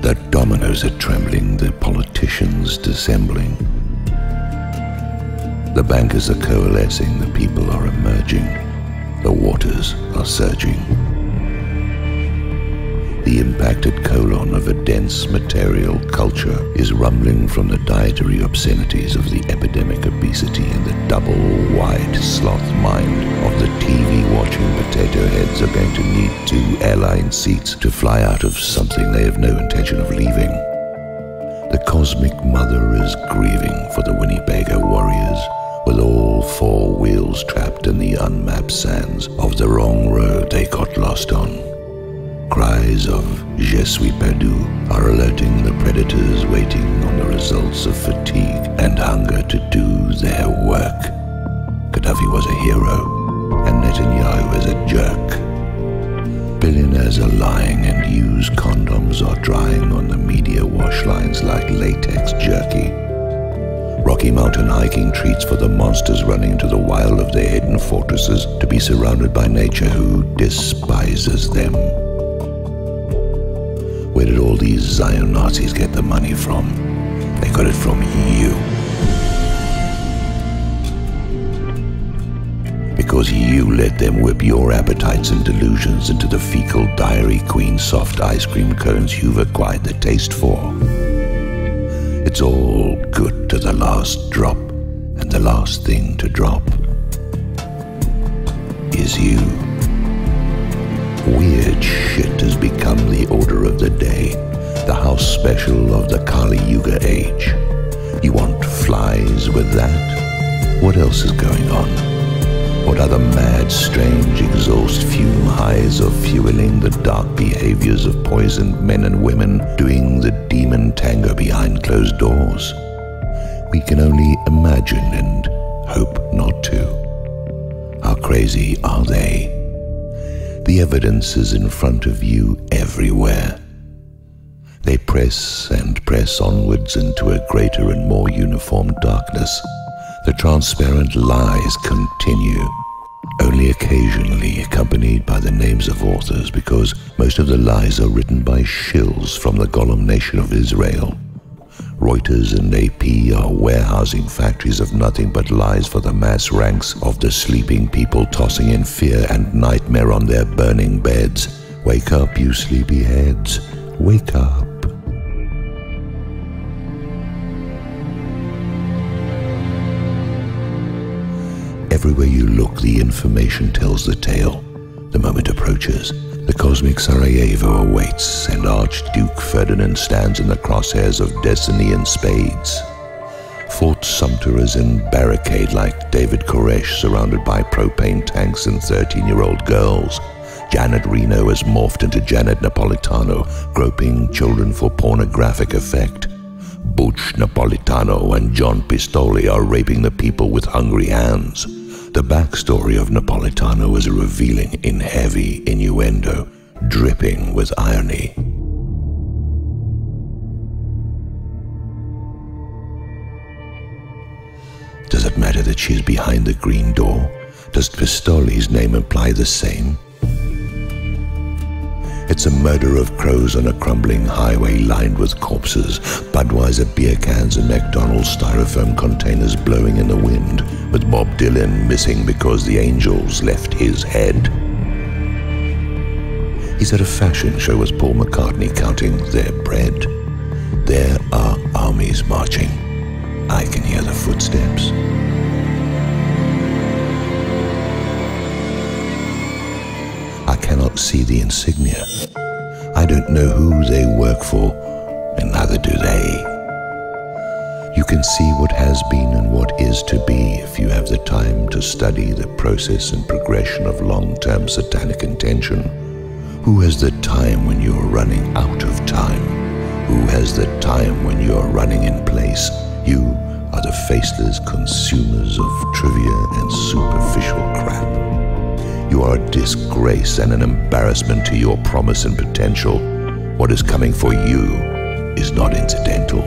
The dominoes are trembling, the politicians dissembling. The bankers are coalescing, the people are emerging, the waters are surging. The impacted colon of a dense material culture is rumbling from the dietary obscenities of the epidemic obesity and the double-wide sloth mind of the TV-watching potato heads are going to need 2 airline seats to fly out of something they have no intention of leaving. The cosmic mother is grieving for the Winnebago warriors, with all 4 wheels trapped in the unmapped sands of the wrong road they got lost on. Cries of "Je suis perdu" are alerting the predators waiting on the results of fatigue and hunger to do their work. Gaddafi was a hero, and Netanyahu is a jerk. Billionaires are lying, and used condoms are drying on the media wash lines like latex jerky. Rocky Mountain hiking treats for the monsters running into the wild of their hidden fortresses to be surrounded by nature who despises them. Where did all these Zion Nazis get the money from? They got it from you. Because you let them whip your appetites and delusions into the fecal Dairy Queen soft ice cream cones you've acquired the taste for. It's all good to the last drop, and the last thing to drop is you. Weird shit has become the order of the day, the house special of the Kali Yuga age. You want flies with that? What else is going on? What other mad, strange exhaust fume highs are fueling the dark behaviors of poisoned men and women doing the demon tango behind closed doors? We can only imagine and hope not to. How crazy are they? The evidence is in front of you everywhere. They press and press onwards into a greater and more uniform darkness. The transparent lies continue, only occasionally accompanied by the names of authors, because most of the lies are written by shills from the Golem nation of Israel. Reuters and AP are warehousing factories of nothing but lies for the mass ranks of the sleeping people tossing in fear and nightmare on their burning beds. Wake up, you sleepy heads. Wake up. Everywhere you look, the information tells the tale. The moment approaches. The cosmic Sarajevo awaits, and Archduke Ferdinand stands in the crosshairs of destiny in spades. Fort Sumter is in barricade like David Koresh, surrounded by propane tanks and 13-year-old girls. Janet Reno is morphed into Janet Napolitano, groping children for pornographic effect. Butch Napolitano and John Pistoli are raping the people with hungry hands. The backstory of Napolitano is revealing in heavy innuendo, dripping with irony. Does it matter that she is behind the green door? Does Pistoli's name imply the same? It's a murder of crows on a crumbling highway lined with corpses, Budweiser beer cans and McDonald's styrofoam containers blowing in the wind, with Bob Dylan missing because the Angels left his head. He's at a fashion show with Paul McCartney counting their bread. There are armies marching. I can hear the footsteps. I cannot see the insignia. I don't know who they work for, and neither do they. You can see what has been and what is to be if you have the time to study the process and progression of long-term satanic intention. Who has the time when you are running out of time? Who has the time when you are running in place? You are the faceless consumers of trivia and superficial crap. You are a disgrace and an embarrassment to your promise and potential. What is coming for you is not incidental.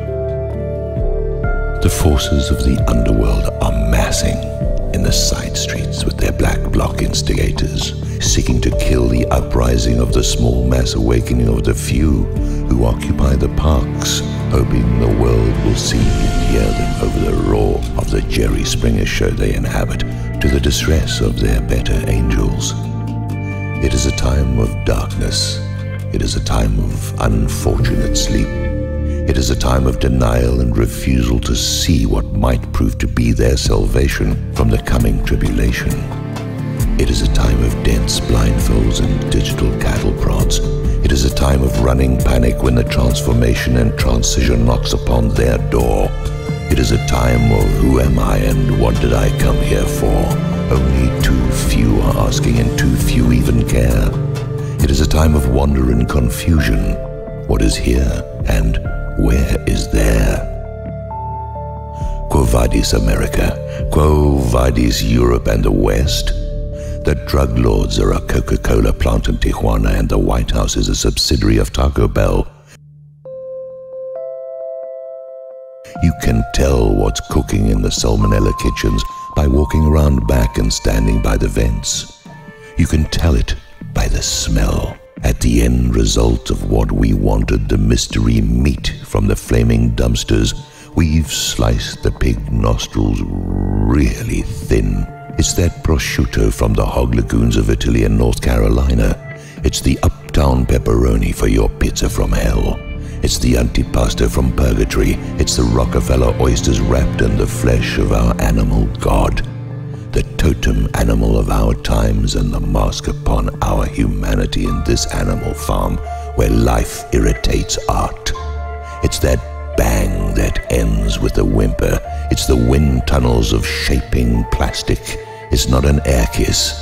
The forces of the underworld are massing. in the side streets with their black bloc instigators, seeking to kill the uprising of the small mass awakening of the few who occupy the parks, hoping the world will see and hear them over the roar of the Jerry Springer show they inhabit, to the distress of their better angels. It is a time of darkness. It is a time of unfortunate sleep. It is a time of denial and refusal to see what might prove to be their salvation from the coming tribulation. It is a time of dense blindfolds and digital cattle prods. It is a time of running panic when the transformation and transition knocks upon their door. It is a time of who am I and what did I come here for? Only too few are asking and too few even care. It is a time of wonder and confusion. What is here and where is there? Quo vadis America? Quo vadis Europe and the West? The drug lords are a Coca-Cola plant in Tijuana, and the White House is a subsidiary of Taco Bell. You can tell what's cooking in the salmonella kitchens by walking around back and standing by the vents. You can tell it by the smell. At the end result of what we wanted, the mystery meat from the flaming dumpsters, we've sliced the pig nostrils really thin. It's that prosciutto from the hog lagoons of Italy and North Carolina. It's the Uptown Pepperoni for your pizza from hell. It's the antipasto from purgatory. It's the Rockefeller oysters wrapped in the flesh of our animal god, the totem animal of our times and the mask upon our humanity in this animal farm where life irritates art. It's that bang that ends with a whimper. It's the wind tunnels of shaping plastic. It's not an air kiss,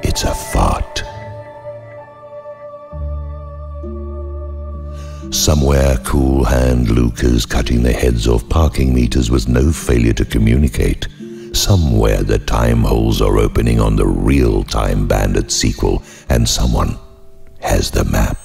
it's a fart. Somewhere cool hand Luke is cutting the heads off parking meters with no failure to communicate. Somewhere the time holes are opening on the Real Time Bandit sequel, and someone has the map.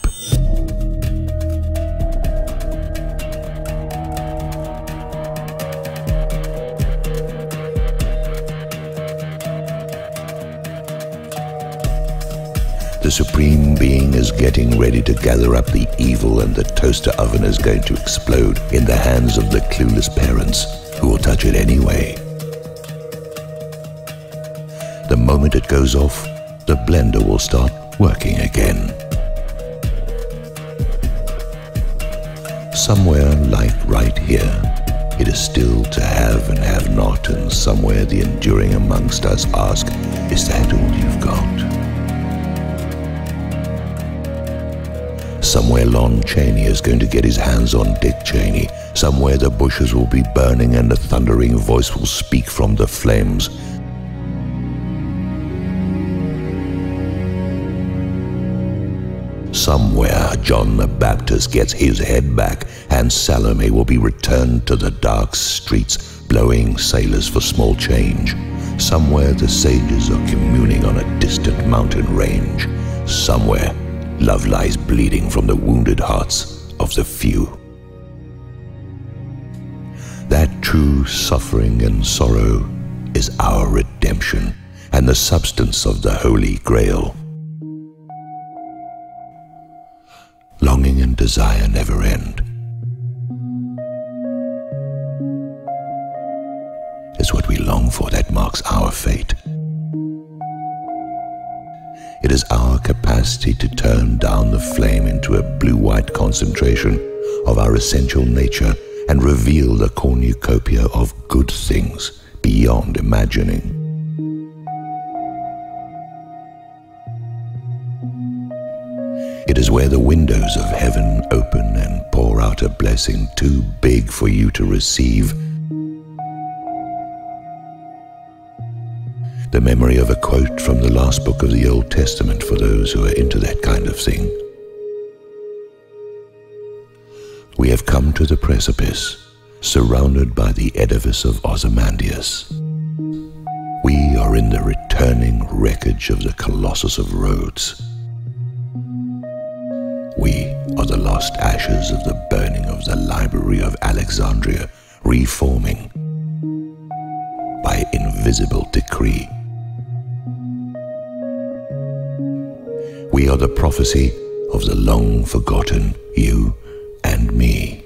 The Supreme Being is getting ready to gather up the evil, and the toaster oven is going to explode in the hands of the clueless parents who will touch it anyway. The moment it goes off, the blender will start working again. Somewhere like right here, it is still to have and have not, and somewhere the enduring amongst us ask, is that all you've got? Somewhere Lon Chaney is going to get his hands on Dick Cheney. Somewhere the bushes will be burning and a thundering voice will speak from the flames. Somewhere John the Baptist gets his head back and Salome will be returned to the dark streets, blowing sailors for small change. Somewhere the sages are communing on a distant mountain range. Somewhere love lies bleeding from the wounded hearts of the few. That true suffering and sorrow is our redemption and the substance of the Holy Grail. Longing and desire never end. It's what we long for that marks our fate. It is our capacity to turn down the flame into a blue-white concentration of our essential nature and reveal the cornucopia of good things beyond imagining. It is where the windows of heaven open and pour out a blessing too big for you to receive. The memory of a quote from the last book of the Old Testament for those who are into that kind of thing. We have come to the precipice, surrounded by the edifice of Ozymandias. We are in the returning wreckage of the Colossus of Rhodes. We are the lost ashes of the burning of the Library of Alexandria, reforming by invisible decree. We are the prophecy of the long-forgotten you and me.